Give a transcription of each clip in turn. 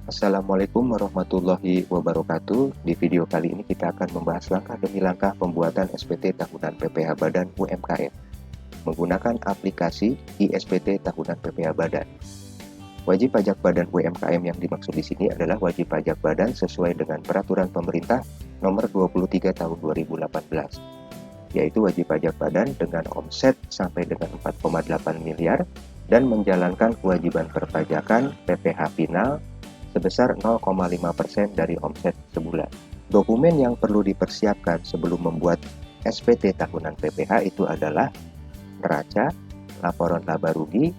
Assalamualaikum warahmatullahi wabarakatuh. Di video kali ini kita akan membahas langkah demi langkah pembuatan SPT tahunan PPh Badan UMKM menggunakan aplikasi iSPT tahunan PPh Badan. Wajib pajak Badan UMKM yang dimaksud di sini adalah wajib pajak badan sesuai dengan peraturan pemerintah nomor 23 tahun 2018, yaitu wajib pajak badan dengan omset sampai dengan 4,8 miliar dan menjalankan kewajiban perpajakan PPh final sebesar 0,5% dari omset sebulan. Dokumen yang perlu dipersiapkan sebelum membuat SPT tahunan PPh itu adalah neraca, laporan laba rugi,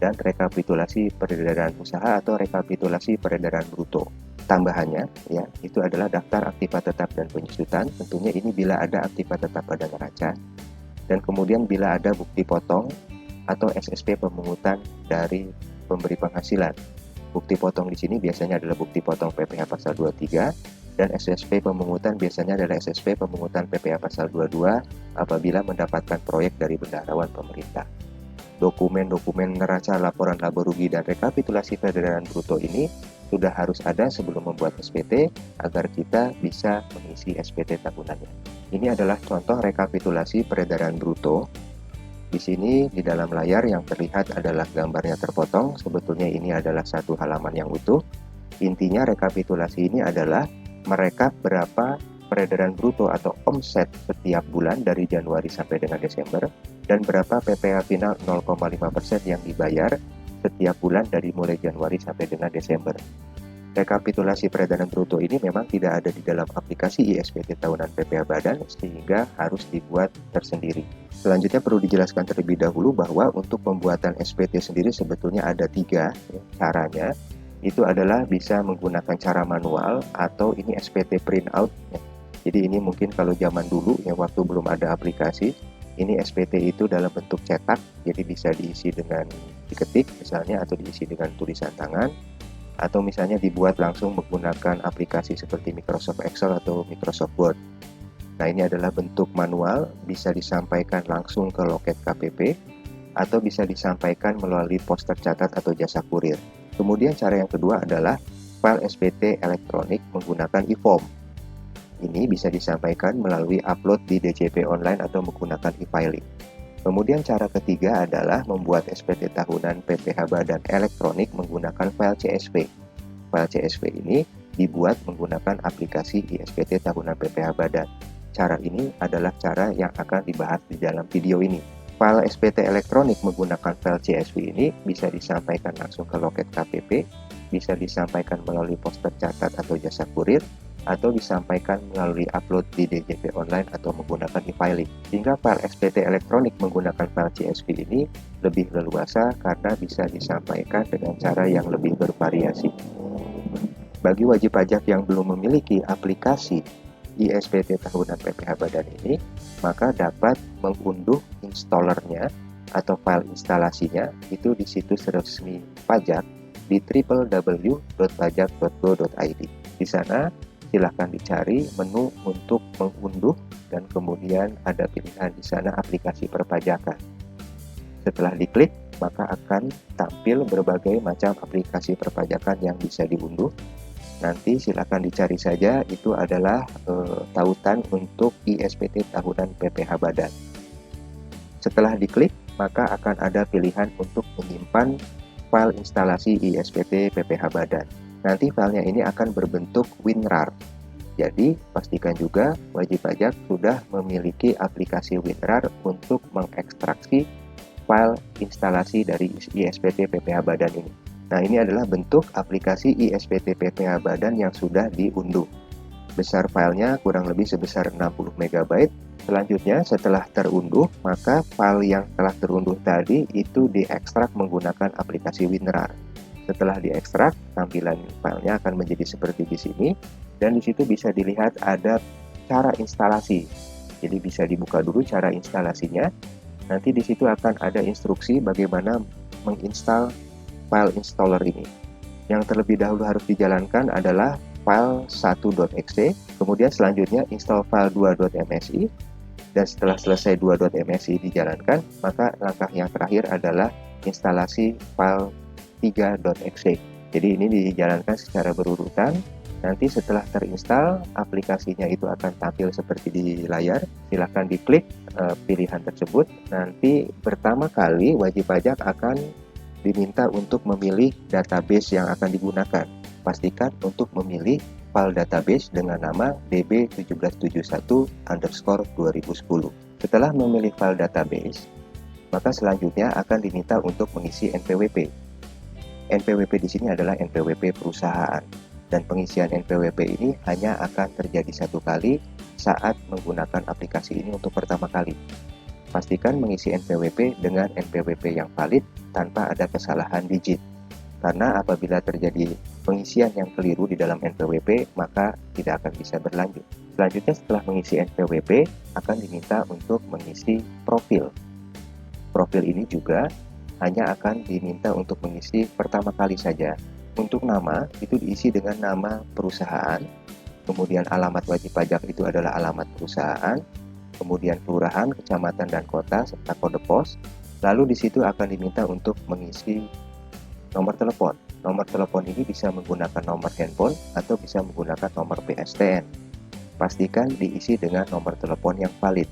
dan rekapitulasi peredaran usaha atau rekapitulasi peredaran bruto. Tambahannya, ya, itu adalah daftar aktiva tetap dan penyusutan. Tentunya ini bila ada aktiva tetap pada neraca, dan kemudian bila ada bukti potong atau SSP pemungutan dari pemberi penghasilan. Bukti potong di sini biasanya adalah bukti potong PPh pasal 23 dan SSP pemungutan biasanya adalah SSP pemungutan PPh pasal 22 apabila mendapatkan proyek dari bendaharawan pemerintah. Dokumen-dokumen neraca, laporan laba rugi, dan rekapitulasi peredaran bruto ini sudah harus ada sebelum membuat SPT agar kita bisa mengisi SPT tahunannya. Ini adalah contoh rekapitulasi peredaran bruto. Di sini di dalam layar yang terlihat adalah gambarnya terpotong. Sebetulnya ini adalah satu halaman yang utuh. Intinya rekapitulasi ini adalah merekap berapa peredaran bruto atau omset setiap bulan dari Januari sampai dengan Desember dan berapa PPh final 0,5% yang dibayar setiap bulan dari mulai Januari sampai dengan Desember. Rekapitulasi peredaran bruto ini memang tidak ada di dalam aplikasi iSPT tahunan PPh Badan sehingga harus dibuat tersendiri. Selanjutnya perlu dijelaskan terlebih dahulu bahwa untuk pembuatan SPT sendiri sebetulnya ada 3 caranya. Itu adalah bisa menggunakan cara manual atau ini SPT printout. Jadi ini mungkin kalau zaman dulu ya waktu belum ada aplikasi, ini SPT itu dalam bentuk cetak, jadi bisa diisi dengan diketik misalnya atau diisi dengan tulisan tangan, atau misalnya dibuat langsung menggunakan aplikasi seperti Microsoft Excel atau Microsoft Word. Nah, ini adalah bentuk manual, bisa disampaikan langsung ke loket KPP atau bisa disampaikan melalui pos tercatat atau jasa kurir. Kemudian cara yang kedua adalah file SPT elektronik menggunakan e-form. Ini bisa disampaikan melalui upload di DJP online atau menggunakan e-filing. Kemudian cara ketiga adalah membuat SPT tahunan PPh Badan elektronik menggunakan file CSV. File CSV ini dibuat menggunakan aplikasi iSPT tahunan PPh Badan. Cara ini adalah cara yang akan dibahas di dalam video ini. File SPT elektronik menggunakan file CSV ini bisa disampaikan langsung ke loket KPP, bisa disampaikan melalui pos tercatat atau jasa kurir, atau disampaikan melalui upload di DJP online atau menggunakan e-filing. Sehingga file SPT elektronik menggunakan file CSV ini lebih leluasa karena bisa disampaikan dengan cara yang lebih bervariasi. Bagi wajib pajak yang belum memiliki aplikasi iSPT tahunan PPh Badan ini, maka dapat mengunduh installernya atau file instalasinya itu di situs resmi pajak di www.pajak.go.id. Di sana silahkan dicari menu untuk mengunduh dan kemudian ada pilihan di sana aplikasi perpajakan. Setelah diklik, maka akan tampil berbagai macam aplikasi perpajakan yang bisa diunduh. Nanti silahkan dicari saja, itu adalah tautan untuk iSPT tahunan PPh Badan. Setelah diklik, maka akan ada pilihan untuk menyimpan file instalasi iSPT PPh Badan. Nanti filenya ini akan berbentuk WinRAR. Jadi, pastikan juga wajib pajak sudah memiliki aplikasi WinRAR untuk mengekstraksi file instalasi dari iSPT PPh Badan ini. Nah, ini adalah bentuk aplikasi iSPT PPh Badan yang sudah diunduh. Besar filenya kurang lebih sebesar 60 MB. Selanjutnya, setelah terunduh, maka file yang telah terunduh tadi itu diekstrak menggunakan aplikasi WinRAR. Setelah diekstrak, tampilan filenya akan menjadi seperti di sini, dan di situ bisa dilihat ada cara instalasi. Jadi bisa dibuka dulu cara instalasinya. Nanti di situ akan ada instruksi bagaimana menginstal file installer ini. Yang terlebih dahulu harus dijalankan adalah file 1.exe, kemudian selanjutnya install file 2.msi, dan setelah selesai 2.msi dijalankan, maka langkah yang terakhir adalah instalasi file 3.exe. Jadi ini dijalankan secara berurutan. Nanti setelah terinstall, aplikasinya itu akan tampil seperti di layar. Silahkan diklik pilihan tersebut. Nanti pertama kali wajib pajak akan diminta untuk memilih database yang akan digunakan. Pastikan untuk memilih file database dengan nama db1771_2010. Setelah memilih file database, maka selanjutnya akan diminta untuk mengisi NPWP. NPWP di sini adalah NPWP perusahaan, dan pengisian NPWP ini hanya akan terjadi satu kali saat menggunakan aplikasi ini untuk pertama kali. Pastikan mengisi NPWP dengan NPWP yang valid tanpa ada kesalahan digit, karena apabila terjadi pengisian yang keliru di dalam NPWP, maka tidak akan bisa berlanjut. Selanjutnya, setelah mengisi NPWP, akan diminta untuk mengisi profil. Profil ini juga hanya akan diminta untuk mengisi pertama kali saja. Untuk nama, itu diisi dengan nama perusahaan, kemudian alamat wajib pajak itu adalah alamat perusahaan, kemudian kelurahan, kecamatan, dan kota, serta kode pos. Lalu di situ akan diminta untuk mengisi nomor telepon. Nomor telepon ini bisa menggunakan nomor handphone atau bisa menggunakan nomor PSTN. Pastikan diisi dengan nomor telepon yang valid.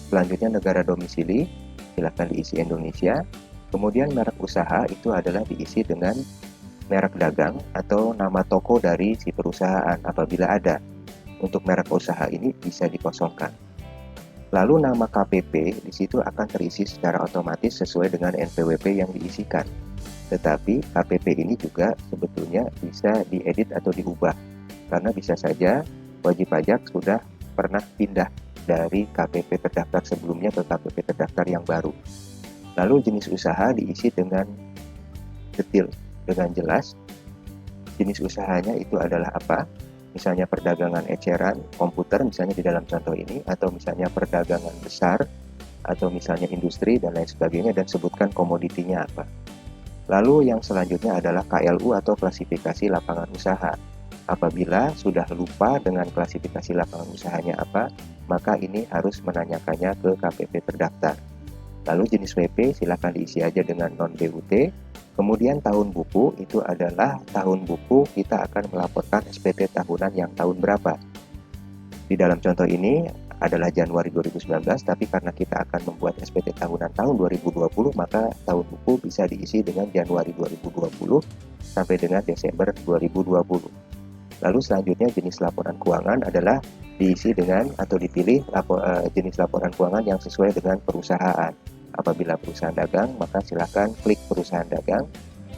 Selanjutnya negara domisili, silakan diisi Indonesia. Kemudian merek usaha itu adalah diisi dengan merek dagang atau nama toko dari si perusahaan apabila ada. Untuk merek usaha ini bisa dikosongkan. Lalu nama KPP di situ akan terisi secara otomatis sesuai dengan NPWP yang diisikan. Tetapi KPP ini juga sebetulnya bisa diedit atau diubah, karena bisa saja wajib pajak sudah pernah pindah dari KPP terdaftar sebelumnya ke KPP terdaftar yang baru. Lalu jenis usaha diisi dengan detail, dengan jelas. Jenis usahanya itu adalah apa? Misalnya perdagangan eceran komputer misalnya di dalam contoh ini, atau misalnya perdagangan besar, atau misalnya industri dan lain sebagainya, dan sebutkan komoditinya apa. Lalu yang selanjutnya adalah KLU atau klasifikasi lapangan usaha. Apabila sudah lupa dengan klasifikasi lapangan usahanya apa, maka ini harus menanyakannya ke KPP terdaftar. Lalu jenis WP silakan diisi aja dengan non-BUT. Kemudian tahun buku itu adalah tahun buku kita akan melaporkan SPT tahunan yang tahun berapa. Di dalam contoh ini adalah Januari 2019, tapi karena kita akan membuat SPT tahunan tahun 2020, maka tahun buku bisa diisi dengan Januari 2020 sampai dengan Desember 2020. Lalu selanjutnya jenis laporan keuangan adalah diisi dengan atau dipilih jenis laporan keuangan yang sesuai dengan perusahaan. Apabila perusahaan dagang, maka silakan klik perusahaan dagang,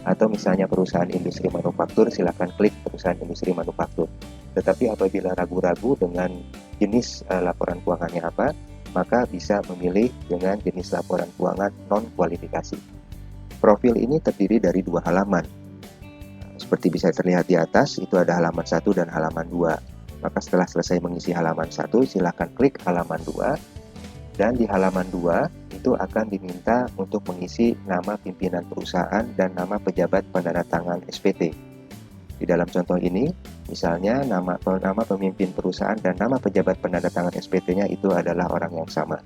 atau misalnya perusahaan industri manufaktur, silakan klik perusahaan industri manufaktur. Tetapi apabila ragu-ragu dengan jenis laporan keuangannya apa, maka bisa memilih dengan jenis laporan keuangan non-kualifikasi. Profil ini terdiri dari 2 halaman. Seperti bisa terlihat di atas, itu ada halaman 1 dan halaman 2. Maka setelah selesai mengisi halaman 1, silakan klik halaman 2. Dan di halaman 2 itu akan diminta untuk mengisi nama pimpinan perusahaan dan nama pejabat penandatangan SPT. Di dalam contoh ini, misalnya nama pemimpin perusahaan dan nama pejabat penandatangan SPT-nya itu adalah orang yang sama.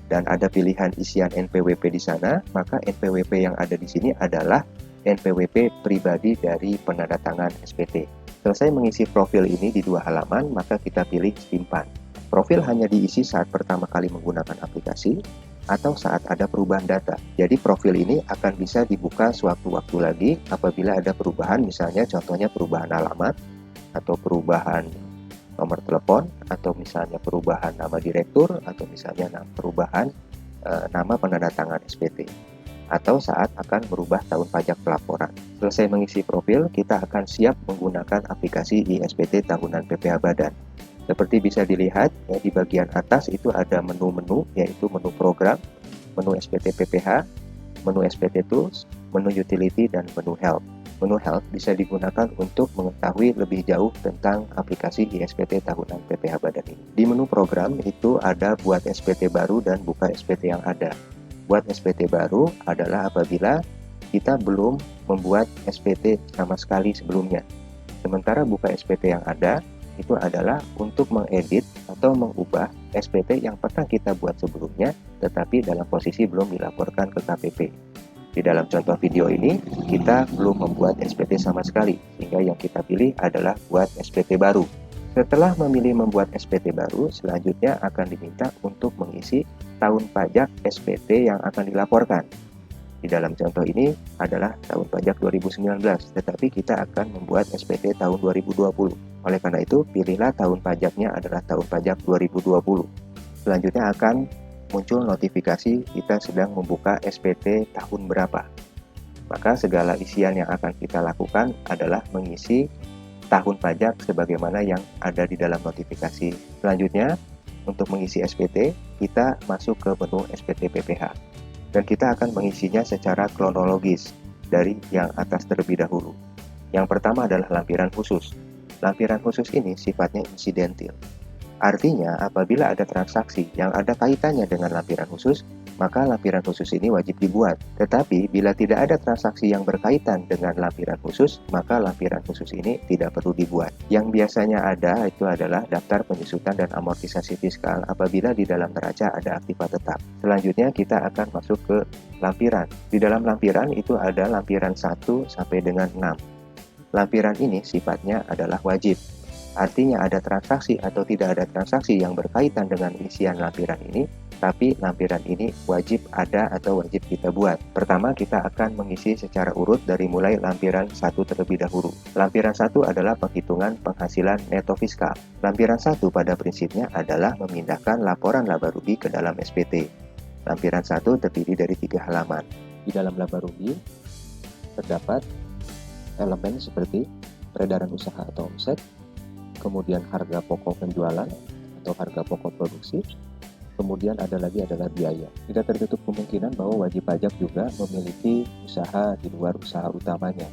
Dan ada pilihan isian NPWP di sana, maka NPWP yang ada di sini adalah NPWP pribadi dari penandatangan SPT. Selesai mengisi profil ini di 2 halaman, maka kita pilih simpan. Profil hanya diisi saat pertama kali menggunakan aplikasi atau saat ada perubahan data. Jadi profil ini akan bisa dibuka sewaktu-waktu lagi apabila ada perubahan, misalnya contohnya perubahan alamat atau perubahan nomor telepon, atau misalnya perubahan nama direktur, atau misalnya perubahan nama penandatangan SPT, atau saat akan merubah tahun pajak pelaporan. Selesai mengisi profil, kita akan siap menggunakan aplikasi iSPT tahunan PPh Badan. Seperti bisa dilihat ya, di bagian atas itu ada menu-menu, yaitu menu program, menu SPT PPh, menu SPT Tools, menu Utility, dan menu Help. Menu Help bisa digunakan untuk mengetahui lebih jauh tentang aplikasi iSPT tahunan PPh Badan ini. Di menu program itu ada buat SPT baru dan buka SPT yang ada. Buat SPT baru adalah apabila kita belum membuat SPT sama sekali sebelumnya. Sementara buka SPT yang ada itu adalah untuk mengedit atau mengubah SPT yang pernah kita buat sebelumnya, tetapi dalam posisi belum dilaporkan ke KPP. Di dalam contoh video ini, kita belum membuat SPT sama sekali, sehingga yang kita pilih adalah buat SPT baru. Setelah memilih membuat SPT baru, selanjutnya akan diminta untuk mengisi tahun pajak SPT yang akan dilaporkan. Di dalam contoh ini adalah tahun pajak 2019, tetapi kita akan membuat SPT tahun 2020. Oleh karena itu, pilihlah tahun pajaknya adalah tahun pajak 2020. Selanjutnya akan muncul notifikasi kita sedang membuka SPT tahun berapa. Maka segala isian yang akan kita lakukan adalah mengisi tahun pajak sebagaimana yang ada di dalam notifikasi. Selanjutnya, untuk mengisi SPT, kita masuk ke menu SPT PPH. Dan kita akan mengisinya secara kronologis dari yang atas terlebih dahulu. Yang pertama adalah lampiran khusus. Lampiran khusus ini sifatnya insidentil. Artinya, apabila ada transaksi yang ada kaitannya dengan lampiran khusus, maka lampiran khusus ini wajib dibuat. Tetapi, bila tidak ada transaksi yang berkaitan dengan lampiran khusus, maka lampiran khusus ini tidak perlu dibuat. Yang biasanya ada itu adalah daftar penyusutan dan amortisasi fiskal apabila di dalam neraca ada aktiva tetap. Selanjutnya, kita akan masuk ke lampiran. Di dalam lampiran itu ada lampiran 1 sampai dengan 6. Lampiran ini sifatnya adalah wajib. Artinya ada transaksi atau tidak ada transaksi yang berkaitan dengan isian lampiran ini, tapi lampiran ini wajib ada atau wajib kita buat. Pertama, kita akan mengisi secara urut dari mulai lampiran 1 terlebih dahulu. Lampiran 1 adalah penghitungan penghasilan neto fiskal. Lampiran 1 pada prinsipnya adalah memindahkan laporan laba rugi ke dalam SPT. Lampiran 1 terdiri dari 3 halaman. Di dalam laba rugi terdapat elemen seperti peredaran usaha atau omset, kemudian harga pokok penjualan atau harga pokok produksi, kemudian ada lagi adalah biaya. Tidak tertutup kemungkinan bahwa wajib pajak juga memiliki usaha di luar usaha utamanya.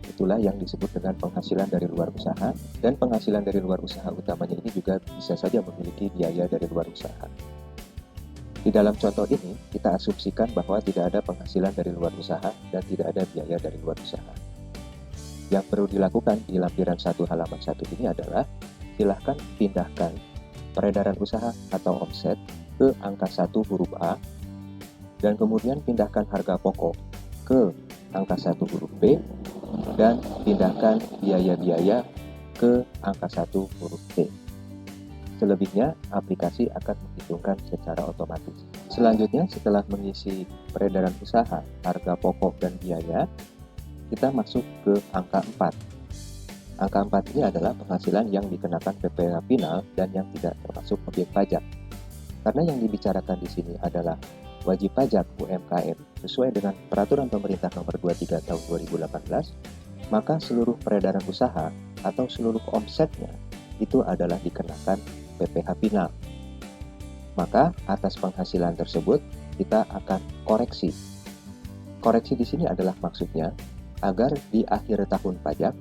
Itulah yang disebut dengan penghasilan dari luar usaha, dan penghasilan dari luar usaha utamanya ini juga bisa saja memiliki biaya dari luar usaha. Di dalam contoh ini, kita asumsikan bahwa tidak ada penghasilan dari luar usaha dan tidak ada biaya dari luar usaha. Yang perlu dilakukan di lampiran 1 halaman 1 ini adalah silahkan pindahkan peredaran usaha atau omset ke angka 1 huruf A, dan kemudian pindahkan harga pokok ke angka 1 huruf B, dan pindahkan biaya-biaya ke angka 1 huruf T. Selebihnya, aplikasi akan menghitungkan secara otomatis. Selanjutnya, setelah mengisi peredaran usaha, harga pokok, dan biaya, kita masuk ke angka 4. Angka 4 ini adalah penghasilan yang dikenakan PPh final dan yang tidak termasuk objek pajak. Karena yang dibicarakan di sini adalah wajib pajak UMKM sesuai dengan Peraturan Pemerintah Nomor 23 Tahun 2018, maka seluruh peredaran usaha atau seluruh omsetnya itu adalah dikenakan PPh final. Maka atas penghasilan tersebut kita akan koreksi. Koreksi di sini adalah maksudnya agar di akhir tahun pajak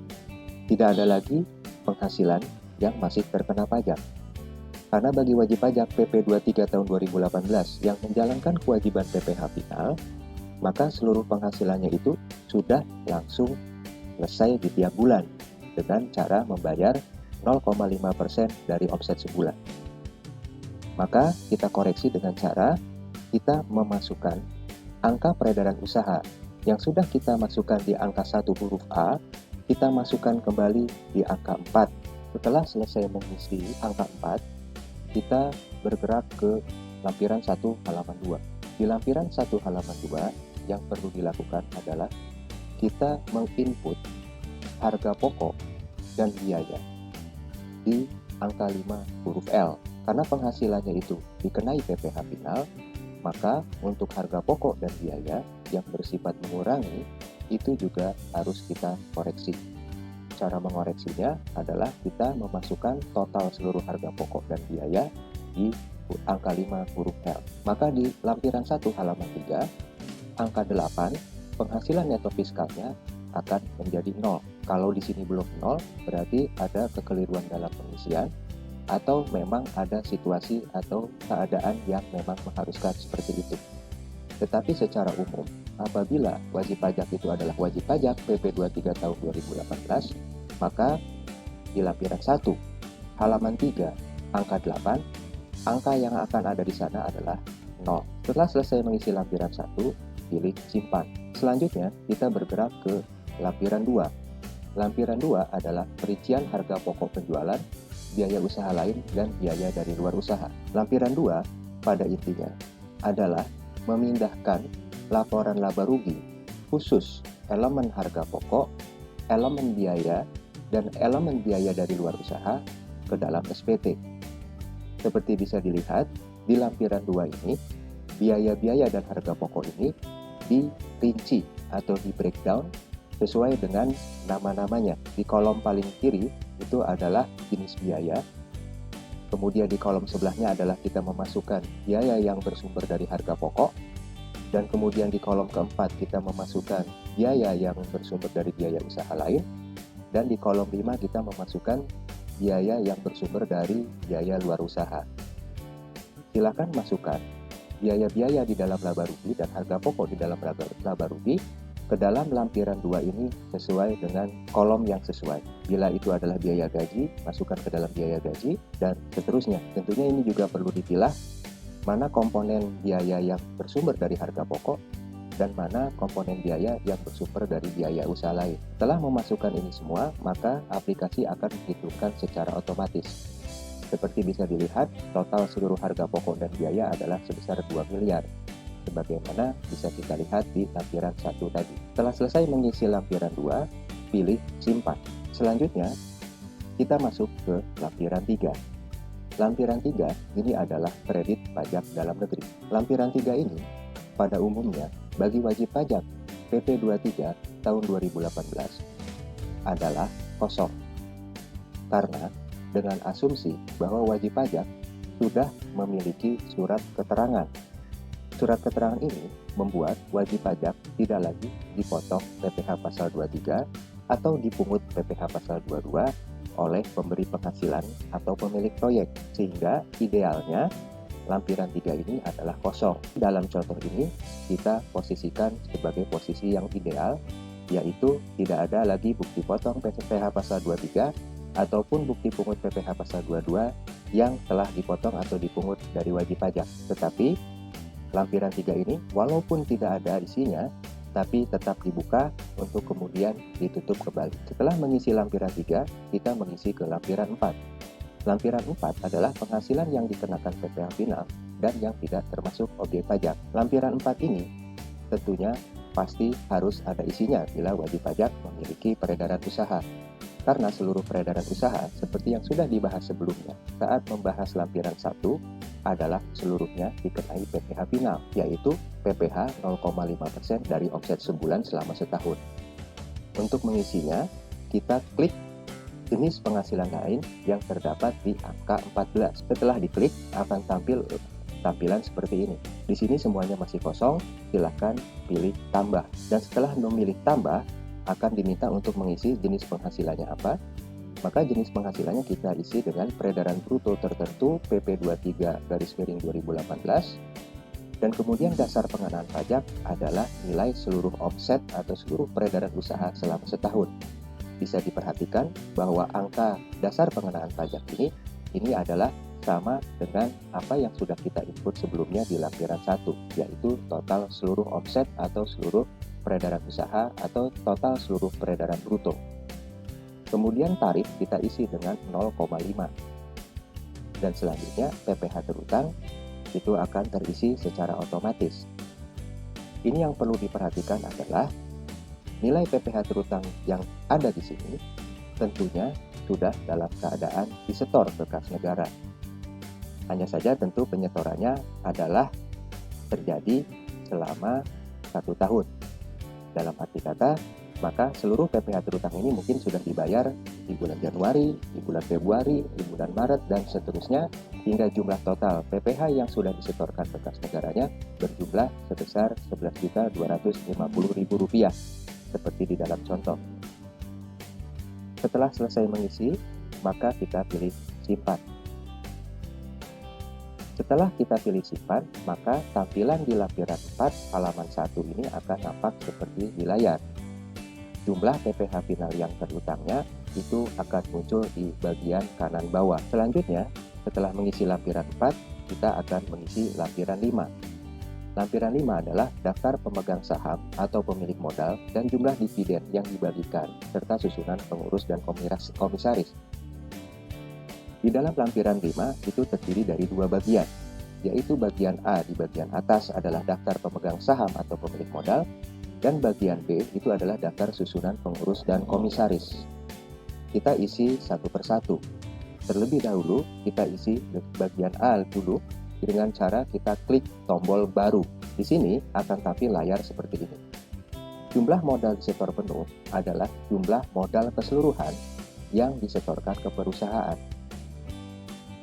tidak ada lagi penghasilan yang masih terkena pajak. Karena bagi wajib pajak PP 23 tahun 2018 yang menjalankan kewajiban PPh final, maka seluruh penghasilannya itu sudah langsung selesai di tiap bulan dengan cara membayar 0,5% dari omset sebulan. Maka kita koreksi dengan cara kita memasukkan angka peredaran usaha yang sudah kita masukkan di angka 1 huruf A, kita masukkan kembali di angka 4. Setelah selesai mengisi angka 4, kita bergerak ke lampiran 1 halaman 2. Di lampiran 1 halaman 2, yang perlu dilakukan adalah kita menginput harga pokok dan biaya di angka 5 huruf L. Karena penghasilannya itu dikenai PPh final, maka untuk harga pokok dan biaya yang bersifat mengurangi itu juga harus kita koreksi. Cara mengoreksinya adalah kita memasukkan total seluruh harga pokok dan biaya di angka 5 huruf L. Maka di lampiran 1 halaman 3, angka 8, penghasilan neto fiskalnya akan menjadi 0. Kalau di sini belum 0, berarti ada kekeliruan dalam pengisian, atau memang ada situasi atau keadaan yang memang mengharuskan seperti itu. Tetapi secara umum, apabila wajib pajak itu adalah wajib pajak PP 23 tahun 2018, maka di lampiran 1, halaman 3, angka 8, angka yang akan ada di sana adalah 0. Setelah selesai mengisi lampiran 1, pilih simpan. Selanjutnya, kita bergerak ke lampiran 2. Lampiran 2 adalah perincian harga pokok penjualan, biaya usaha lain, dan biaya dari luar usaha. Lampiran 2 pada intinya adalah memindahkan laporan laba rugi khusus elemen harga pokok, elemen biaya, dan elemen biaya dari luar usaha ke dalam SPT. Seperti bisa dilihat, di lampiran 2 ini, biaya-biaya dan harga pokok ini dirinci atau di breakdown sesuai dengan nama-namanya. Di kolom paling kiri itu adalah jenis biaya. Kemudian di kolom sebelahnya adalah kita memasukkan biaya yang bersumber dari harga pokok. Dan kemudian di kolom keempat kita memasukkan biaya yang bersumber dari biaya usaha lain. Dan di kolom 5 kita memasukkan biaya yang bersumber dari biaya luar usaha. Silakan masukkan biaya-biaya di dalam laba rugi dan harga pokok di dalam laba rugi ke dalam lampiran 2 ini sesuai dengan kolom yang sesuai. Bila itu adalah biaya gaji, masukkan ke dalam biaya gaji, dan seterusnya. Tentunya ini juga perlu dipilah mana komponen biaya yang bersumber dari harga pokok dan mana komponen biaya yang bersumber dari biaya usaha lain. Setelah memasukkan ini semua, maka aplikasi akan menghitungkan secara otomatis. Seperti bisa dilihat, total seluruh harga pokok dan biaya adalah sebesar 2 miliar. Sebagaimana bisa kita lihat di lampiran 1 tadi. Setelah selesai mengisi lampiran 2, pilih simpan. Selanjutnya, kita masuk ke lampiran 3. Lampiran 3 ini adalah kredit pajak dalam negeri. Lampiran 3 ini pada umumnya bagi wajib pajak PP 23 tahun 2018 adalah kosong. Karena dengan asumsi bahwa wajib pajak sudah memiliki surat keterangan. Surat keterangan ini membuat wajib pajak tidak lagi dipotong PPh pasal 23 atau dipungut PPh pasal 22 oleh pemberi penghasilan atau pemilik proyek, sehingga idealnya lampiran 3 ini adalah kosong. Dalam contoh ini kita posisikan sebagai posisi yang ideal, yaitu tidak ada lagi bukti potong PPh pasal 23 ataupun bukti pungut PPh pasal 22 yang telah dipotong atau dipungut dari wajib pajak. Tetapi lampiran 3 ini walaupun tidak ada isinya, tapi tetap dibuka untuk kemudian ditutup kembali. Setelah mengisi lampiran 3, kita mengisi ke lampiran 4. Lampiran 4 adalah penghasilan yang dikenakan PPh final dan yang tidak termasuk objek pajak. Lampiran 4 ini tentunya pasti harus ada isinya bila wajib pajak memiliki peredaran usaha. Karena seluruh peredaran usaha, seperti yang sudah dibahas sebelumnya, saat membahas lampiran 1 adalah seluruhnya dikenai PPh final, yaitu PPh 0,5% dari omset sebulan selama setahun. Untuk mengisinya, kita klik jenis penghasilan lain yang terdapat di angka 14. Setelah diklik, akan tampil tampilan seperti ini. Di sini semuanya masih kosong, silahkan pilih tambah. Dan setelah memilih tambah, akan diminta untuk mengisi jenis penghasilannya apa. Maka jenis penghasilannya kita isi dengan peredaran bruto tertentu PP 23/2018, dan kemudian dasar pengenaan pajak adalah nilai seluruh omset atau seluruh peredaran usaha selama setahun. Bisa diperhatikan bahwa angka dasar pengenaan pajak ini adalah sama dengan apa yang sudah kita input sebelumnya di lampiran 1, yaitu total seluruh omset atau seluruh peredaran usaha atau total seluruh peredaran bruto. Kemudian tarif kita isi dengan 0,5. Dan selanjutnya PPh terutang itu akan terisi secara otomatis. Ini yang perlu diperhatikan adalah nilai PPh terutang yang ada di sini tentunya sudah dalam keadaan disetor ke kas negara. Hanya saja tentu penyetorannya adalah terjadi selama 1 tahun. Dalam arti kata, maka seluruh PPh terutang ini mungkin sudah dibayar di bulan Januari, di bulan Februari, di bulan Maret, dan seterusnya, hingga jumlah total PPh yang sudah disetorkan ke kas negaranya berjumlah sebesar Rp11.250.000, seperti di dalam contoh. Setelah selesai mengisi, maka kita pilih simpan. Setelah kita pilih simpan, maka tampilan di lampiran 4 halaman 1 ini akan nampak seperti di layar. Jumlah PPh final yang terutangnya itu akan muncul di bagian kanan bawah. Selanjutnya, setelah mengisi lampiran 4, kita akan mengisi lampiran 5. Lampiran 5 adalah daftar pemegang saham atau pemilik modal dan jumlah dividen yang dibagikan, serta susunan pengurus dan komisaris. Di dalam lampiran 5 itu terdiri dari dua bagian, yaitu bagian A di bagian atas adalah daftar pemegang saham atau pemilik modal, dan bagian B itu adalah daftar susunan pengurus dan komisaris. Kita isi satu persatu. Terlebih dahulu, kita isi bagian A dulu dengan cara kita klik tombol baru. Di sini akan tampil layar seperti ini. Jumlah modal disetor penuh adalah jumlah modal keseluruhan yang disetorkan ke perusahaan.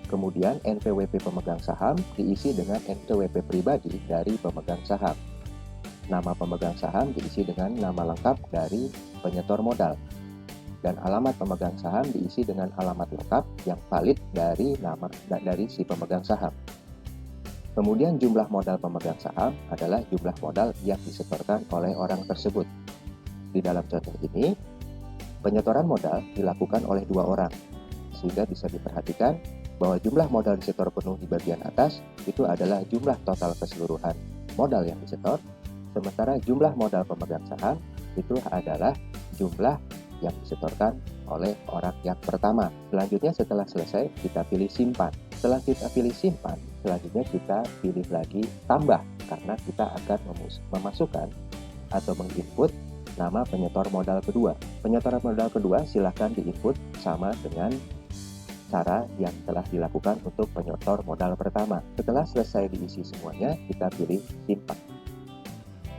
Kemudian NPWP pemegang saham diisi dengan NPWP pribadi dari pemegang saham. Nama pemegang saham diisi dengan nama lengkap dari penyetor modal. Dan alamat pemegang saham diisi dengan alamat lengkap yang valid dari si pemegang saham. Kemudian jumlah modal pemegang saham adalah jumlah modal yang disetorkan oleh orang tersebut. Di dalam contoh ini, penyetoran modal dilakukan oleh dua orang, sehingga bisa diperhatikan bahwa jumlah modal disetor penuh di bagian atas itu adalah jumlah total keseluruhan modal yang disetor, sementara jumlah modal pemegang saham itu adalah jumlah yang disetorkan oleh orang yang pertama. Selanjutnya setelah selesai kita pilih simpan. Setelah kita pilih simpan, selanjutnya kita pilih lagi tambah, karena kita akan memasukkan atau menginput nama penyetor modal kedua. Penyetoran modal kedua silahkan diinput sama dengan cara yang telah dilakukan untuk penyetor modal pertama. Setelah selesai diisi semuanya, kita pilih simpan.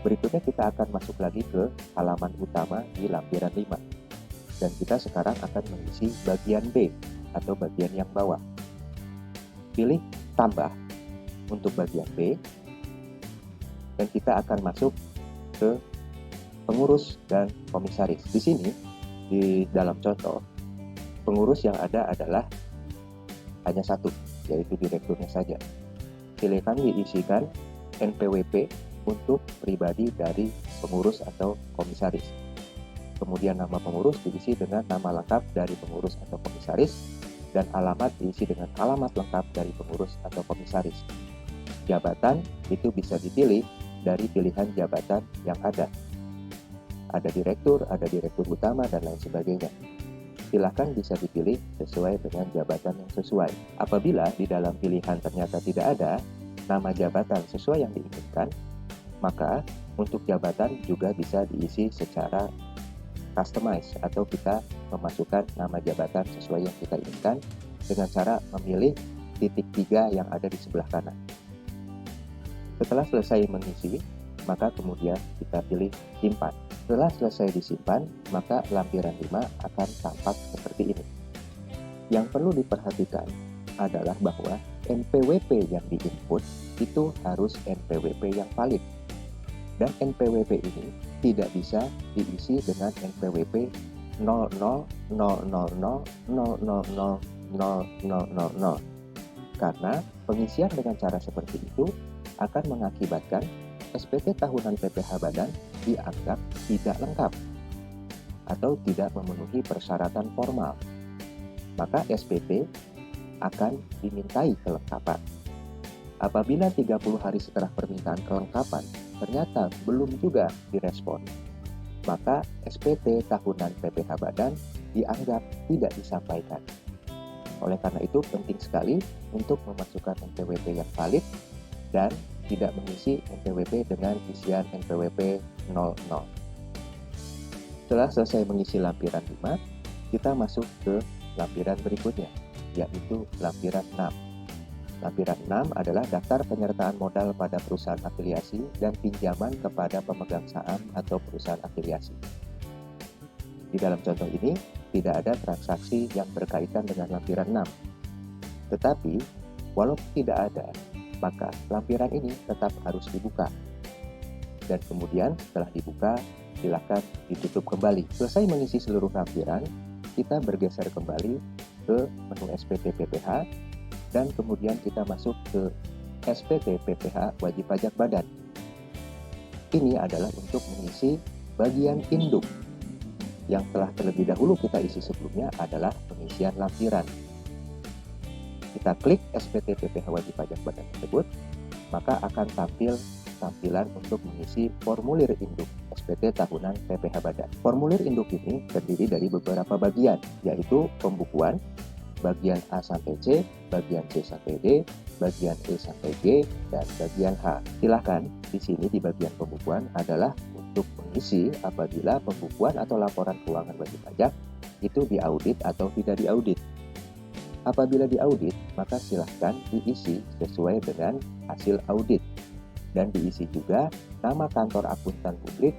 Berikutnya kita akan masuk lagi ke halaman utama di lampiran 5. Dan kita sekarang akan mengisi bagian B atau bagian yang bawah. Pilih tambah untuk bagian B, dan kita akan masuk ke pengurus dan komisaris. Di sini, di dalam contoh, pengurus yang ada adalah hanya satu, yaitu direkturnya saja. Silakan diisikan NPWP untuk pribadi dari pengurus atau komisaris. Kemudian nama pengurus diisi dengan nama lengkap dari pengurus atau komisaris, dan alamat diisi dengan alamat lengkap dari pengurus atau komisaris. Jabatan itu bisa dipilih dari pilihan jabatan yang ada. Ada direktur utama, dan lain sebagainya. Silakan bisa dipilih sesuai dengan jabatan yang sesuai. Apabila di dalam pilihan ternyata tidak ada nama jabatan sesuai yang diinginkan, maka untuk jabatan juga bisa diisi secara customize, atau kita memasukkan nama jabatan sesuai yang kita inginkan dengan cara memilih titik 3 yang ada di sebelah kanan. Setelah selesai mengisi, maka kemudian kita pilih simpan. Setelah selesai disimpan, maka lampiran 5 akan tampak seperti ini. Yang perlu diperhatikan adalah bahwa NPWP yang diinput itu harus NPWP yang valid. Dan NPWP ini tidak bisa diisi dengan NPWP 0000000000, karena pengisian dengan cara seperti itu akan mengakibatkan SPT tahunan PPh Badan dianggap tidak lengkap atau tidak memenuhi persyaratan formal. Maka SPT akan dimintai kelengkapan. Apabila 30 hari setelah permintaan kelengkapan ternyata belum juga direspon, maka SPT tahunan PPh Badan dianggap tidak disampaikan. Oleh karena itu penting sekali untuk memasukkan NPWP yang valid dan tidak mengisi NPWP dengan isian NPWP 00. Setelah selesai mengisi lampiran 5, kita masuk ke lampiran berikutnya, yaitu lampiran 6. Lampiran 6 adalah daftar penyertaan modal pada perusahaan afiliasi dan pinjaman kepada pemegang saham atau perusahaan afiliasi. Di dalam contoh ini, tidak ada transaksi yang berkaitan dengan lampiran 6. Tetapi, walaupun tidak ada, maka lampiran ini tetap harus dibuka. Dan kemudian setelah dibuka, silakan ditutup kembali. Selesai mengisi seluruh lampiran, kita bergeser kembali ke menu SPT PPh, dan kemudian kita masuk ke SPT PPh Wajib Pajak Badan. Ini adalah untuk mengisi bagian induk. Yang telah terlebih dahulu kita isi sebelumnya adalah pengisian lampiran. Kita klik SPT PPh Wajib Pajak Badan tersebut, maka akan tampil tampilan untuk mengisi formulir induk SPT tahunan PPh Badan. Formulir induk ini terdiri dari beberapa bagian, yaitu pembukuan, bagian A sampai C, bagian C sampai D, bagian E sampai G, dan bagian H. Silakan, di sini di bagian pembukuan adalah untuk mengisi apabila pembukuan atau laporan keuangan wajib pajak itu diaudit atau tidak diaudit. Apabila diaudit, maka silahkan diisi sesuai dengan hasil audit. Dan diisi juga nama kantor akuntan publik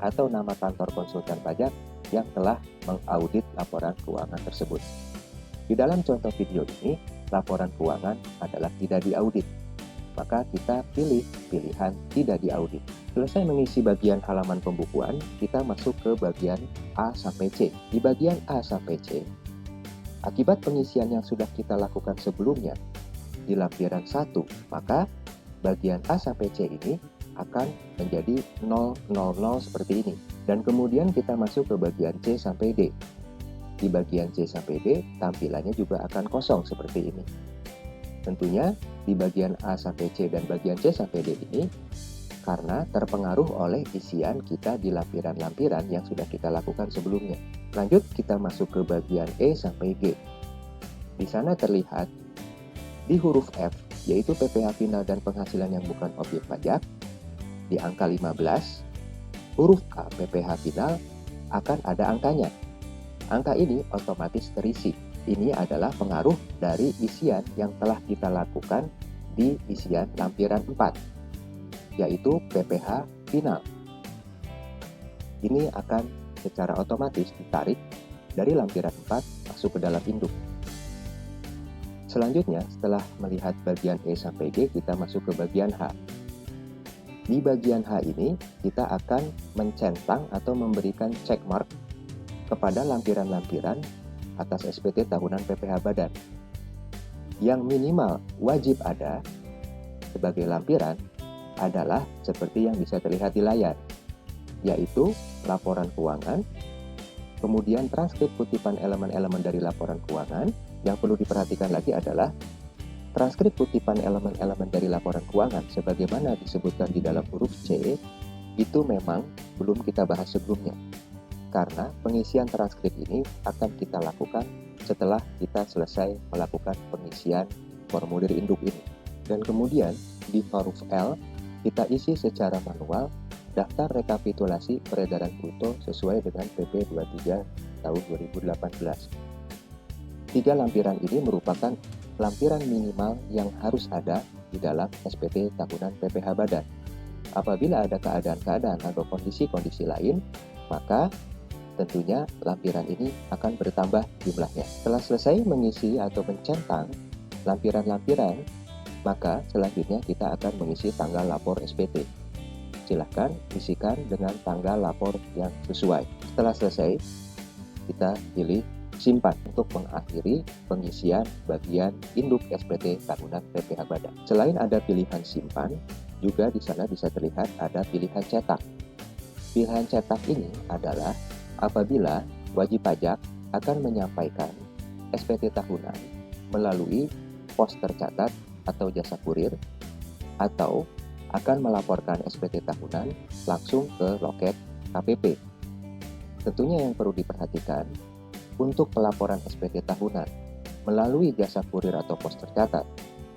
atau nama kantor konsultan pajak yang telah mengaudit laporan keuangan tersebut. Di dalam contoh video ini, laporan keuangan adalah tidak diaudit. Maka kita pilih pilihan tidak diaudit. Selesai mengisi bagian halaman pembukuan, kita masuk ke bagian A sampai C. Di bagian A sampai C, akibat pengisian yang sudah kita lakukan sebelumnya di lampiran 1, maka bagian A sampai C ini akan menjadi 000 seperti ini. Dan kemudian kita masuk ke bagian C sampai D. Di bagian C sampai D, tampilannya juga akan kosong seperti ini. Tentunya di bagian A sampai C dan bagian C sampai D ini karena terpengaruh oleh isian kita di lampiran-lampiran yang sudah kita lakukan sebelumnya. Lanjut, kita masuk ke bagian E sampai G. Di sana terlihat di huruf F, yaitu PPh final dan penghasilan yang bukan objek pajak, di angka 15, huruf K PPh final akan ada angkanya. Angka ini otomatis terisi. Ini adalah pengaruh dari isian yang telah kita lakukan di isian lampiran 4, yaitu PPh final. Ini akan secara otomatis ditarik dari lampiran 4 masuk ke dalam induk. Selanjutnya, setelah melihat bagian E sampai G, kita masuk ke bagian H. Di bagian H ini, kita akan mencentang atau memberikan check mark kepada lampiran-lampiran atas SPT tahunan PPh Badan. Yang minimal wajib ada sebagai lampiran adalah seperti yang bisa terlihat di layar, yaitu laporan keuangan, kemudian transkrip kutipan elemen-elemen dari laporan keuangan. Yang perlu diperhatikan lagi adalah transkrip kutipan elemen-elemen dari laporan keuangan sebagaimana disebutkan di dalam huruf C itu memang belum kita bahas sebelumnya. Karena pengisian transkrip ini akan kita lakukan setelah kita selesai melakukan pengisian formulir induk ini. Dan kemudian di huruf L kita isi secara manual daftar rekapitulasi peredaran bruto sesuai dengan PP 23 tahun 2018. 3 lampiran ini merupakan lampiran minimal yang harus ada di dalam SPT tahunan PPh Badan. Apabila ada keadaan-keadaan atau kondisi-kondisi lain, maka tentunya lampiran ini akan bertambah jumlahnya. Setelah selesai mengisi atau mencentang lampiran-lampiran, maka selanjutnya kita akan mengisi tanggal lapor SPT. Silahkan isikan dengan tanggal lapor yang sesuai. Setelah selesai, kita pilih simpan untuk mengakhiri pengisian bagian induk SPT tahunan PPh Badan. Selain ada pilihan simpan, juga di sana bisa terlihat ada pilihan cetak. Pilihan cetak ini adalah apabila wajib pajak akan menyampaikan SPT tahunan melalui pos tercatat atau jasa kurir, atau akan melaporkan SPT tahunan langsung ke loket KPP. Tentunya yang perlu diperhatikan, untuk pelaporan SPT tahunan melalui jasa kurir atau pos tercatat,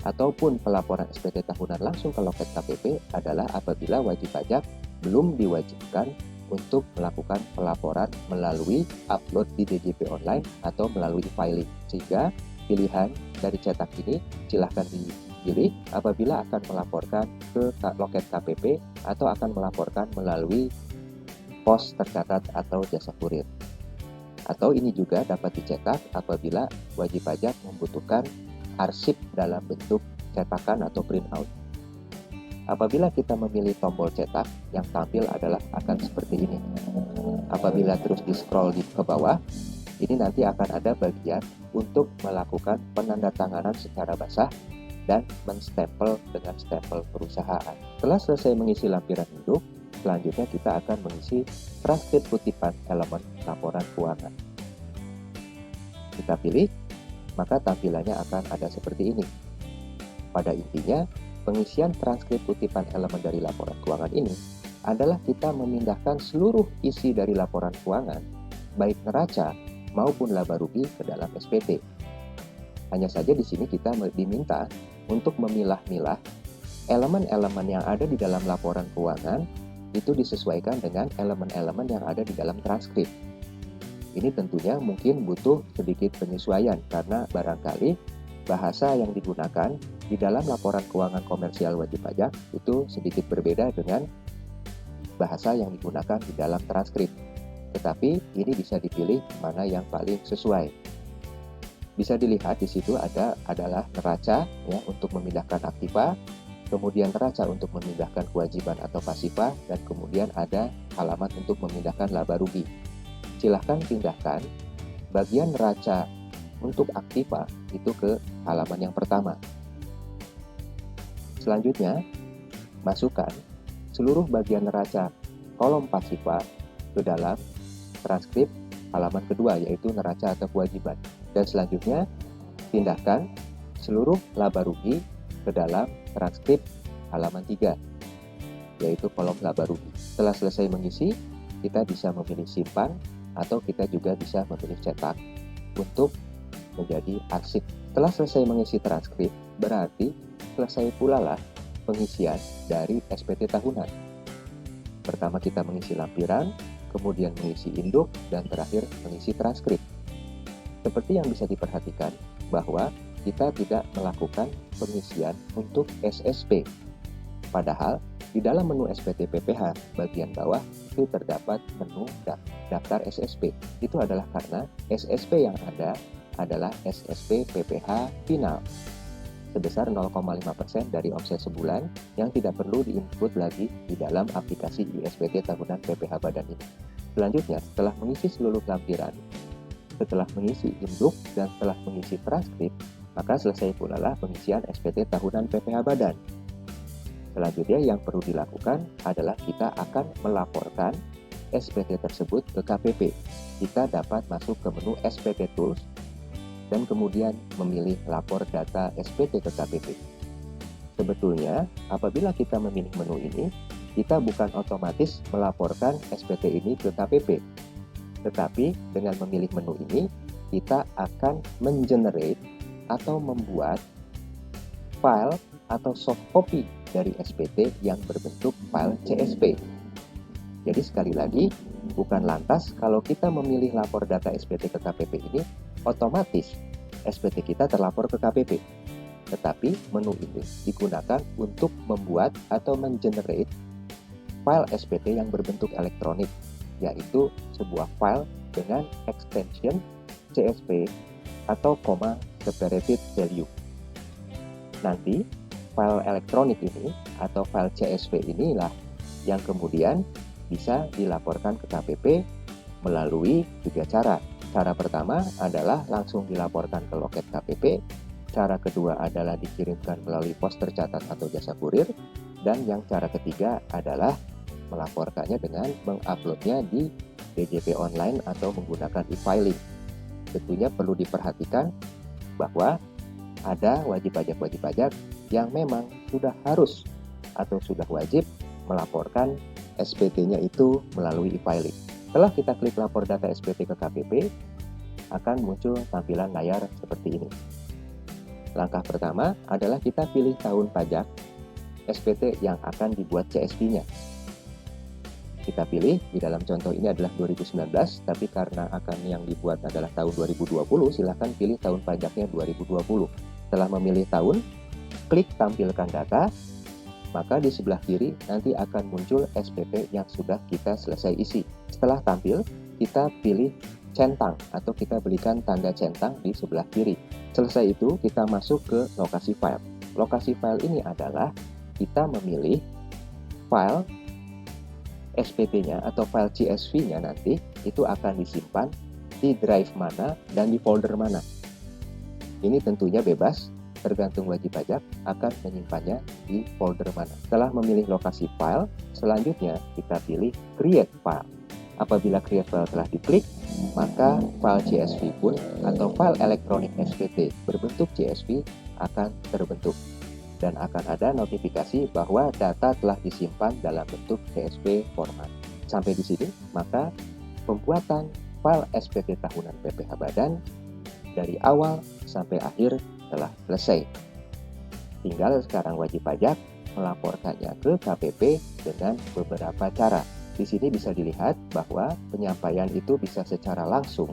ataupun pelaporan SPT tahunan langsung ke loket KPP adalah apabila wajib pajak belum diwajibkan untuk melakukan pelaporan melalui upload di DJP online atau melalui filing. Sehingga pilihan dari cetak ini silahkan dipilih apabila akan melaporkan ke loket KPP atau akan melaporkan melalui pos tercatat atau jasa kurir. Atau ini juga dapat dicetak apabila wajib pajak membutuhkan arsip dalam bentuk cetakan atau printout. Apabila kita memilih tombol cetak, yang tampil adalah akan seperti ini. Apabila terus di-scroll ke bawah, ini nanti akan ada bagian untuk melakukan penandatanganan secara basah dan menstempel dengan stempel perusahaan. Setelah selesai mengisi lampiran induk, selanjutnya kita akan mengisi transkrip kutipan elemen laporan keuangan. Kita pilih, maka tampilannya akan ada seperti ini. Pada intinya, pengisian transkrip kutipan elemen dari laporan keuangan ini adalah kita memindahkan seluruh isi dari laporan keuangan, baik neraca maupun laba rugi ke dalam SPT. Hanya saja di sini kita diminta untuk memilah-milah elemen-elemen yang ada di dalam laporan keuangan itu disesuaikan dengan elemen-elemen yang ada di dalam transkrip. Ini tentunya mungkin butuh sedikit penyesuaian karena barangkali bahasa yang digunakan di dalam laporan keuangan komersial wajib pajak itu sedikit berbeda dengan bahasa yang digunakan di dalam transkrip. Tetapi ini bisa dipilih mana yang paling sesuai. Bisa dilihat di situ adalah neraca ya untuk memindahkan aktiva, kemudian neraca untuk memindahkan kewajiban atau pasifa, dan kemudian ada halaman untuk memindahkan laba rugi. Silahkan pindahkan bagian neraca untuk aktiva itu ke halaman yang pertama. Selanjutnya, masukkan seluruh bagian neraca kolom pasifa ke dalam transkrip halaman kedua, yaitu neraca atau kewajiban. Dan selanjutnya, pindahkan seluruh laba rugi ke dalam transkrip halaman 3, yaitu kolom laba rugi. Setelah selesai mengisi, kita bisa memilih simpan atau kita juga bisa memilih cetak untuk menjadi arsip. Setelah selesai mengisi transkrip, berarti selesai pula lah pengisian dari SPT tahunan. Pertama kita mengisi lampiran, kemudian mengisi induk, dan terakhir mengisi transkrip. Seperti yang bisa diperhatikan bahwa kita tidak melakukan pengisian untuk SSP. Padahal di dalam menu SPT PPH bagian bawah itu terdapat menu daftar SSP. Itu adalah karena SSP yang ada adalah SSP PPH final sebesar 0,5% dari omset sebulan yang tidak perlu diinput lagi di dalam aplikasi ISPT tahunan PPH Badan ini. Selanjutnya, setelah mengisi seluruh lampiran, setelah mengisi induk, dan setelah mengisi transkrip, maka selesai pula lah pengisian SPT tahunan PPH Badan. Selanjutnya yang perlu dilakukan adalah kita akan melaporkan SPT tersebut ke KPP. Kita dapat masuk ke menu SPT Tools dan kemudian memilih lapor data SPT ke KPP. Sebetulnya, apabila kita memilih menu ini, kita bukan otomatis melaporkan SPT ini ke KPP. Tetapi dengan memilih menu ini, kita akan mengenerate atau membuat file atau soft copy dari SPT yang berbentuk file CSV. Jadi sekali lagi, bukan lantas kalau kita memilih lapor data SPT ke KPP ini, otomatis SPT kita terlapor ke KPP. Tetapi menu ini digunakan untuk membuat atau mengenerate file SPT yang berbentuk elektronik, yaitu sebuah file dengan extension CSV atau comma separated value. Nanti file elektronik ini atau file CSV inilah yang kemudian bisa dilaporkan ke KPP melalui 3 cara. Cara pertama adalah langsung dilaporkan ke loket KPP. Cara kedua adalah dikirimkan melalui pos tercatat atau jasa kurir. Dan yang cara ketiga adalah melaporkannya dengan menguploadnya di DJP online atau menggunakan e-filing. Tentunya perlu diperhatikan bahwa ada wajib pajak yang memang sudah harus atau sudah wajib melaporkan SPT-nya itu melalui e-filing. Setelah kita klik lapor data SPT ke KPP, akan muncul tampilan layar seperti ini. Langkah pertama adalah kita pilih tahun pajak SPT yang akan dibuat CSV-nya. Kita pilih, di dalam contoh ini adalah 2019, tapi karena akan yang dibuat adalah tahun 2020, silahkan pilih tahun pajaknya 2020. Setelah memilih tahun, klik tampilkan data, maka di sebelah kiri nanti akan muncul SPT yang sudah kita selesai isi. Setelah tampil, kita pilih centang atau kita berikan tanda centang di sebelah kiri. Selesai itu, kita masuk ke lokasi file. Lokasi file ini adalah kita memilih file SPT-nya atau file CSV-nya nanti itu akan disimpan di drive mana dan di folder mana. Ini tentunya bebas, tergantung wajib pajak akan menyimpannya di folder mana. Setelah memilih lokasi file, selanjutnya kita pilih create file. Apabila create file telah diklik, maka file CSV pun atau file elektronik SPT berbentuk CSV akan terbentuk. dan akan ada notifikasi bahwa data telah disimpan dalam bentuk CSV format. Sampai di sini, maka pembuatan file SPT tahunan PPh Badan dari awal sampai akhir telah selesai. Tinggal sekarang wajib pajak melaporkannya ke KPP dengan beberapa cara. Di sini bisa dilihat bahwa penyampaian itu bisa secara langsung,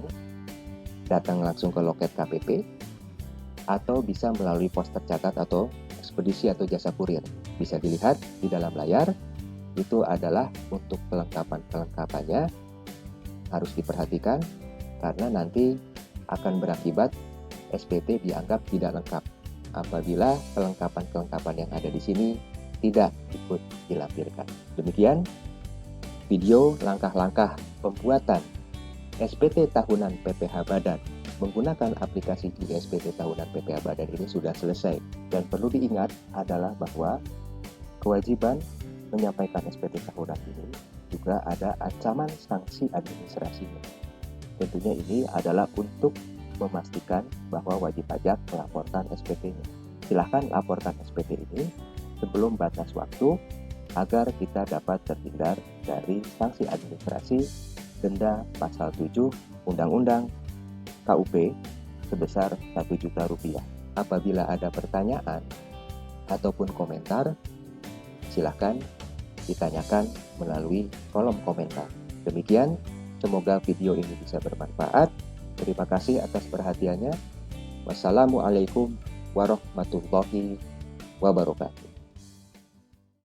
datang langsung ke loket KPP, atau bisa melalui pos tercatat atau ekspedisi atau jasa kurir. Bisa dilihat di dalam layar, itu adalah untuk kelengkapan-kelengkapannya harus diperhatikan karena nanti akan berakibat SPT dianggap tidak lengkap apabila kelengkapan-kelengkapan yang ada di sini tidak ikut dilampirkan. Demikian video langkah-langkah pembuatan SPT tahunan PPh Badan menggunakan aplikasi iSPT tahunan PPh Badan ini sudah selesai. Dan perlu diingat adalah bahwa kewajiban menyampaikan SPT tahunan ini juga ada ancaman sanksi administrasinya. Tentunya ini adalah untuk memastikan bahwa wajib pajak melaporkan SPT-nya. Silahkan laporkan SPT ini sebelum batas waktu agar kita dapat terhindar dari sanksi administrasi denda pasal 7 Undang-Undang KUP sebesar Rp1 juta. Apabila ada pertanyaan ataupun komentar, silakan ditanyakan melalui kolom komentar. Demikian, semoga video ini bisa bermanfaat. Terima kasih atas perhatiannya. Wassalamualaikum warahmatullahi wabarakatuh.